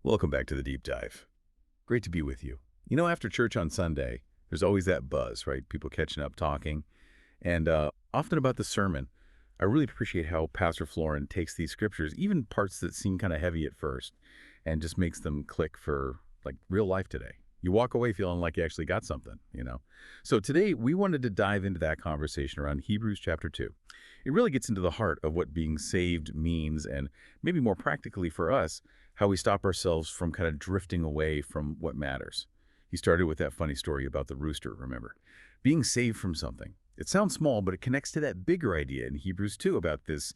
Welcome back to the Deep Dive. Great to be with you. After church on Sunday, there's always that buzz, right? People catching up, talking, and often about the sermon. I really appreciate how Pastor Florin takes these scriptures, even parts that seem kind of heavy at first, and just makes them click for like real life today. You walk away feeling like you actually got something. So today we wanted to dive into that conversation around Hebrews chapter 2. It really gets into the heart of what being saved means, and maybe more practically for us, how we stop ourselves from kind of drifting away from what matters. He started with that funny story about the rooster, remember? Being saved from something. It sounds small, but it connects to that bigger idea in Hebrews 2 about this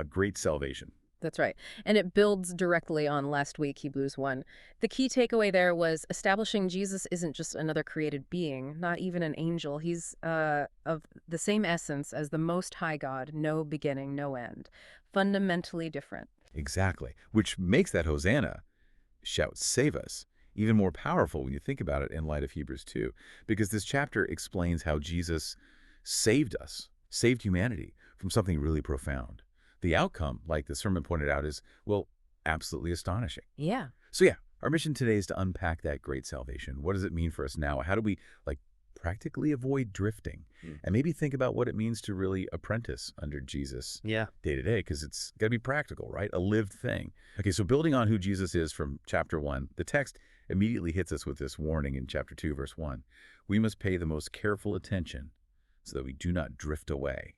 great salvation. That's right. And it builds directly on last week, Hebrews 1. The key takeaway there was establishing Jesus isn't just another created being, not even an angel. He's of the same essence as the Most High God, no beginning, no end. Fundamentally different. Exactly, which makes that Hosanna, shout, save us, even more powerful when you think about it in light of Hebrews 2, because this chapter explains how Jesus saved us, saved humanity from something really profound. The outcome, like the sermon pointed out, is, well, absolutely astonishing. Yeah. So yeah, our mission today is to unpack that great salvation. What does it mean for us now? How do we, practically avoid drifting? And maybe think about what it means to really apprentice under Jesus day to day, because it's got to be practical, right? A lived thing. Okay, so building on who Jesus is from chapter 1, the text immediately hits us with this warning in chapter 2, verse 1. We must pay the most careful attention so that we do not drift away.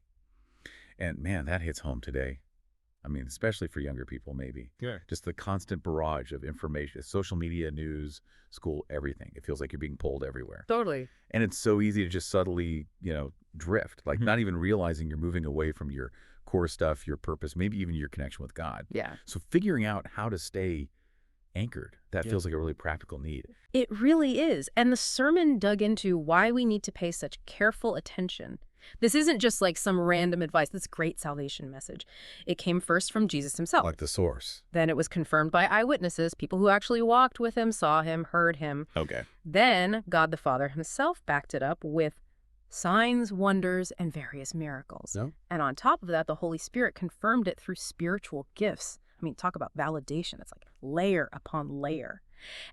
And man, that hits home today. I mean, especially for younger people, maybe. Yeah. Just the constant barrage of information, social media, news, school, everything. It feels like you're being pulled everywhere. Totally. And it's so easy to just subtly, drift, not even realizing you're moving away from your core stuff, your purpose, maybe even your connection with God. Yeah. So figuring out how to stay anchored, that feels like a really practical need. It really is. And the sermon dug into why we need to pay such careful attention. This isn't just like some random advice, this great salvation message. It came first from Jesus himself. Like the source. Then it was confirmed by eyewitnesses, people who actually walked with him, saw him, heard him. Okay. Then God the Father himself backed it up with signs, wonders, and various miracles. No? And on top of that, the Holy Spirit confirmed it through spiritual gifts. I mean, talk about validation. It's like layer upon layer.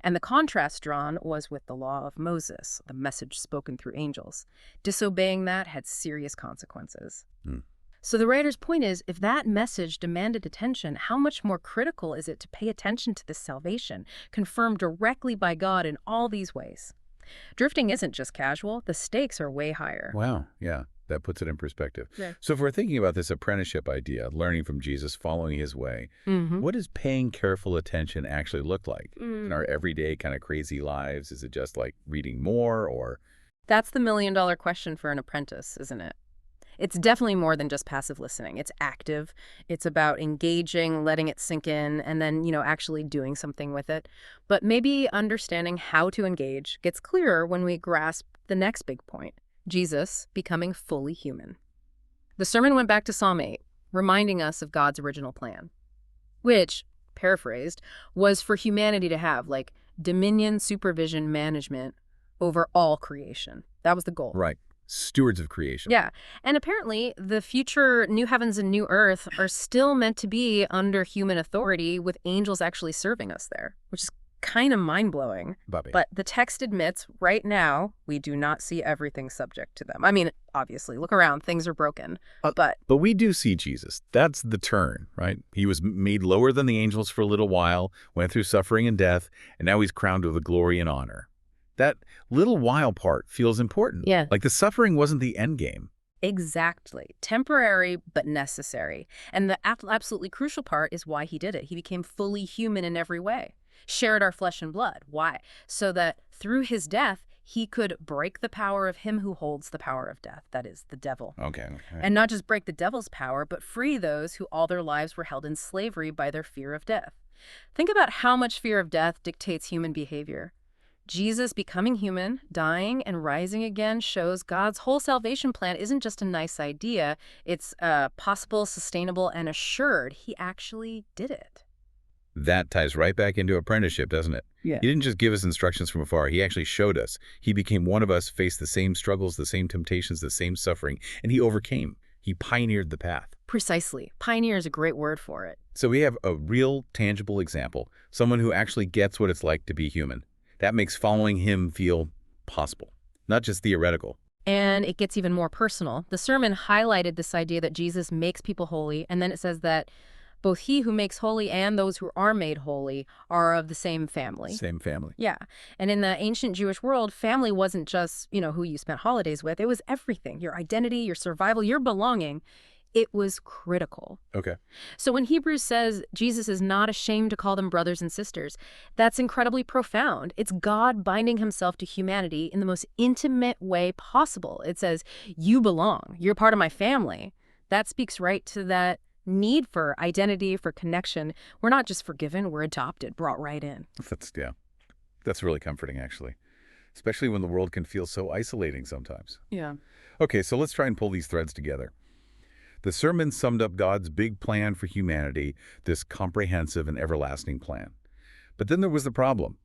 And the contrast drawn was with the law of Moses, the message spoken through angels. Disobeying that had serious consequences. So the writer's point is, if that message demanded attention, how much more critical is it to pay attention to this salvation, confirmed directly by God in all these ways? Drifting isn't just casual. The stakes are way higher. Wow. Yeah. That puts it in perspective. Yeah. So if we're thinking about this apprenticeship idea, learning from Jesus, following his way, what does paying careful attention actually look like in our everyday kind of crazy lives? Is it just like reading more, or? That's the million-dollar question for an apprentice, isn't it? It's definitely more than just passive listening. It's active. It's about engaging, letting it sink in, and then, actually doing something with it. But maybe understanding how to engage gets clearer when we grasp the next big point. Jesus becoming fully human. The sermon went back to Psalm 8, reminding us of God's original plan, which, paraphrased, was for humanity to have, dominion, supervision, management over all creation. That was the goal. Right. Stewards of creation. Yeah. And apparently, the future new heavens and new earth are still meant to be under human authority, with angels actually serving us there, which is kind of mind-blowing. Bobby. But the text admits right now we do not see everything subject to them. I mean, obviously, look around, things are broken. But we do see Jesus. That's the turn, right? He was made lower than the angels for a little while, went through suffering and death, and now he's crowned with glory and honor. That little while part feels important. Yeah. Like the suffering wasn't the end game. Exactly. Temporary, but necessary. And the absolutely crucial part is why he did it. He became fully human in every way. Shared our flesh and blood. Why? So that through his death, he could break the power of him who holds the power of death, that is, the devil. Okay. And not just break the devil's power, but free those who all their lives were held in slavery by their fear of death. Think about how much fear of death dictates human behavior. Jesus becoming human, dying, and rising again shows God's whole salvation plan isn't just a nice idea. It's possible, sustainable, and assured. He actually did it. That ties right back into apprenticeship, doesn't it? Yeah. He didn't just give us instructions from afar. He actually showed us. He became one of us, faced the same struggles, the same temptations, the same suffering, and he overcame. He pioneered the path. Precisely. Pioneer is a great word for it. So we have a real, tangible example, someone who actually gets what it's like to be human. That makes following him feel possible, not just theoretical. And it gets even more personal. The sermon highlighted this idea that Jesus makes people holy, and then it says that both he who makes holy and those who are made holy are of the same family. Same family. Yeah. And in the ancient Jewish world, family wasn't just, who you spent holidays with. It was everything. Your identity, your survival, your belonging. It was critical. Okay. So when Hebrews says Jesus is not ashamed to call them brothers and sisters, that's incredibly profound. It's God binding himself to humanity in the most intimate way possible. It says, you belong. You're part of my family. That speaks right to that need for identity, for connection. We're not just forgiven, we're adopted, brought right in. That's really comforting, actually, especially when the world can feel so isolating sometimes. Yeah. Okay, so let's try and pull these threads together. The sermon summed up God's big plan for humanity, this comprehensive and everlasting plan. But then there was the problem.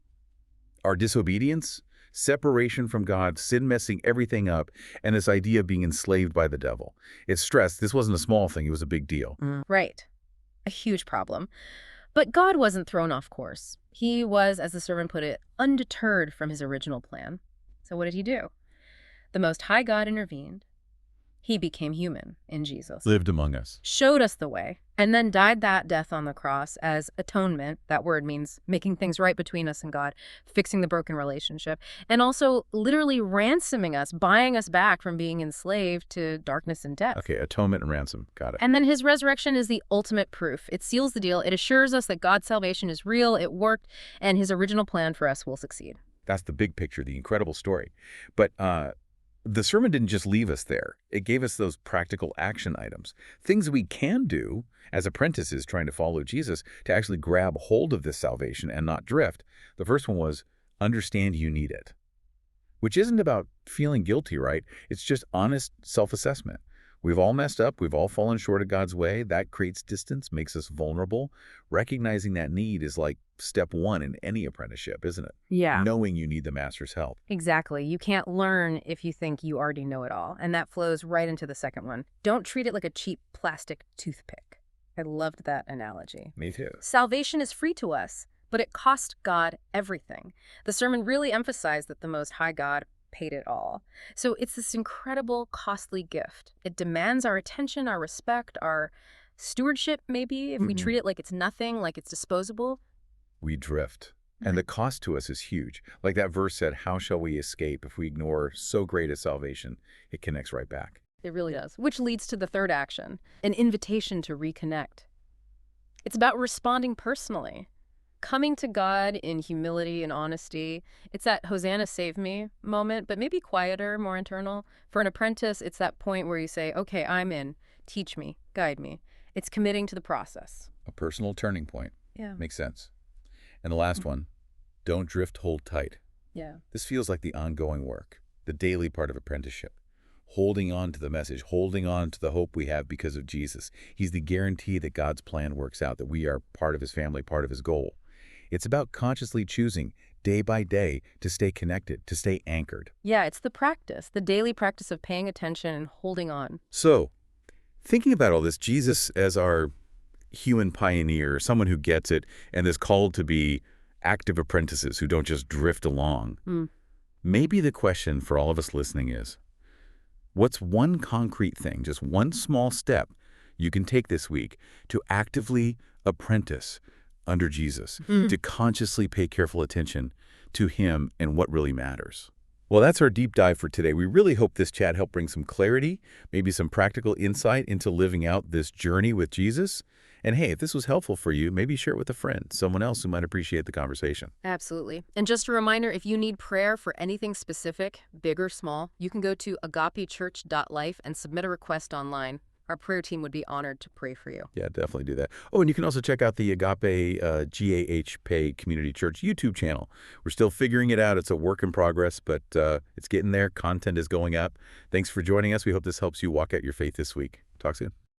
Our disobedience, separation from God, sin messing everything up, and this idea of being enslaved by the devil. It's stressed. This wasn't a small thing. It was a big deal. Right. A huge problem. But God wasn't thrown off course. He was, as the sermon put it, undeterred from his original plan. So what did he do? The Most High God intervened. He became human in Jesus. Lived among us. Showed us the way, and then died that death on the cross as atonement. That word means making things right between us and God, fixing the broken relationship, and also literally ransoming us, buying us back from being enslaved to darkness and death. Okay, atonement and ransom. Got it. And then his resurrection is the ultimate proof. It seals the deal. It assures us that God's salvation is real, it worked, and his original plan for us will succeed. That's the big picture, the incredible story. But the sermon didn't just leave us there. It gave us those practical action items, things we can do as apprentices trying to follow Jesus to actually grab hold of this salvation and not drift. The first one was understand you need it, which isn't about feeling guilty, right? It's just honest self-assessment. We've all messed up. We've all fallen short of God's way. That creates distance, makes us vulnerable. Recognizing that need is like step one in any apprenticeship, isn't it? Yeah. Knowing you need the master's help. Exactly. You can't learn if you think you already know it all. And that flows right into the second one. Don't treat it like a cheap plastic toothpick. I loved that analogy. Me too. Salvation is free to us, but it cost God everything. The sermon really emphasized that the Most High God paid it all. So it's this incredible, costly gift. It demands our attention, our respect, our stewardship, maybe, if we treat it like it's nothing, like it's disposable. We drift. And the cost to us is huge. Like that verse said, how shall we escape if we ignore so great a salvation? It connects right back. It really does. Which leads to the third action, an invitation to reconnect. It's about responding personally, coming to God in humility and honesty. It's that Hosanna save me moment, but maybe quieter, more internal. For an apprentice, it's that point where you say, okay, I'm in. Teach me, guide me. It's committing to the process. A personal turning point. Yeah. Makes sense. And the last one, don't drift, hold tight. Yeah. This feels like the ongoing work, the daily part of apprenticeship. Holding on to the message, holding on to the hope we have because of Jesus. He's the guarantee that God's plan works out, that we are part of his family, part of his goal. It's about consciously choosing day by day to stay connected, to stay anchored. Yeah, it's the practice, the daily practice of paying attention and holding on. So, thinking about all this, Jesus as our human pioneer, someone who gets it and is called to be active apprentices who don't just drift along. Maybe the question for all of us listening is, what's one concrete thing, just one small step you can take this week to actively apprentice under Jesus, to consciously pay careful attention to him and what really matters? Well, that's our deep dive for today. We really hope this chat helped bring some clarity, maybe some practical insight into living out this journey with Jesus. And hey, if this was helpful for you, maybe share it with a friend, someone else who might appreciate the conversation. Absolutely. And just a reminder, if you need prayer for anything specific, big or small, you can go to agapechurch.life and submit a request online. Our prayer team would be honored to pray for you. Yeah, definitely do that. Oh, and you can also check out the Agape GAH Community Church YouTube channel. We're still figuring it out. It's a work in progress, but it's getting there. Content is going up. Thanks for joining us. We hope this helps you walk out your faith this week. Talk soon.